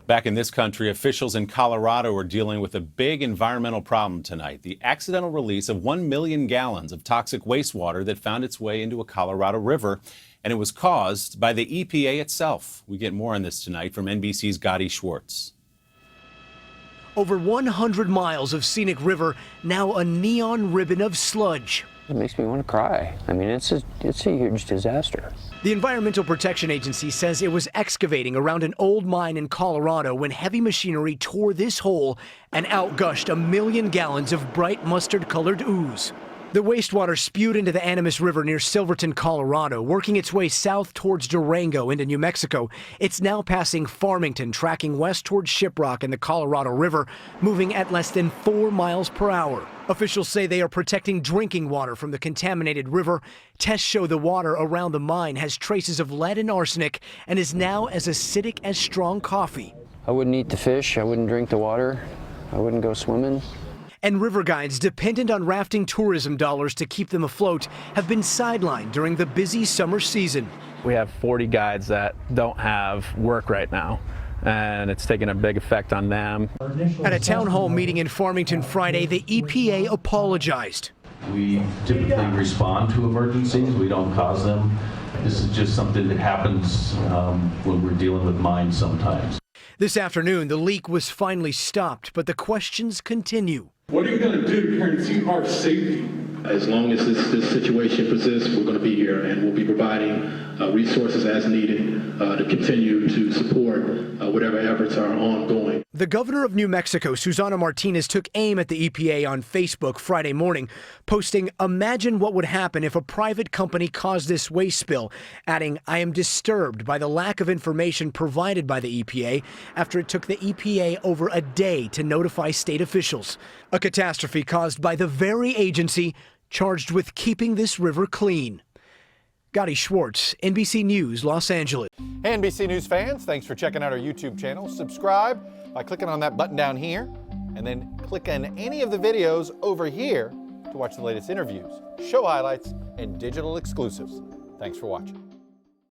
Back in this country, officials in Colorado are dealing with a big environmental problem tonight. The accidental release of 1 million gallons of toxic wastewater that found its way into a Colorado river, and it was caused by the EPA itself. We get more on this tonight from NBC's Gotti Schwartz. Over 100 miles of scenic river, now a neon ribbon of sludge. It makes me want to cry. I mean, it's a huge disaster. The Environmental Protection Agency says it was excavating around an old mine in Colorado when heavy machinery tore this hole and outgushed 1 million gallons of bright mustard-colored ooze. The wastewater spewed into the Animas River near Silverton, Colorado, working its way south towards Durango into New Mexico. It's now passing Farmington, tracking west towards Shiprock in the Colorado River, moving at less than 4 miles per hour. Officials say they are protecting drinking water from the contaminated river. Tests show the water around the mine has traces of lead and arsenic and is now as acidic as strong coffee. I wouldn't eat the fish. I wouldn't drink the water. I wouldn't go swimming. And river guides dependent on rafting tourism dollars to keep them afloat have been sidelined during the busy summer season. We have 40 guides that don't have work right now, and it's taken a big effect on them. At a town hall meeting in Farmington Friday, the EPA apologized. We typically respond to emergencies. We don't cause them. This is just something that happens when we're dealing with mines sometimes. This afternoon, the leak was finally stopped, but the questions continue. What are you going to do to guarantee our safety? As long as this situation persists, we're going to be here, and we'll be providing resources as needed to continue to support whatever efforts are ongoing. The governor of New Mexico, Susana Martinez, took aim at the EPA on Facebook Friday morning, posting, "Imagine what would happen if a private company caused this waste spill," adding, "I am disturbed by the lack of information provided by the EPA after it took the EPA over a day to notify state officials." A catastrophe caused by the very agency charged with keeping this river clean. Gotti Schwartz, NBC News, Los Angeles. Hey, NBC News fans, thanks for checking out our YouTube channel. Subscribe by clicking on that button down here, and then click on any of the videos over here to watch the latest interviews, show highlights, and digital exclusives. Thanks for watching.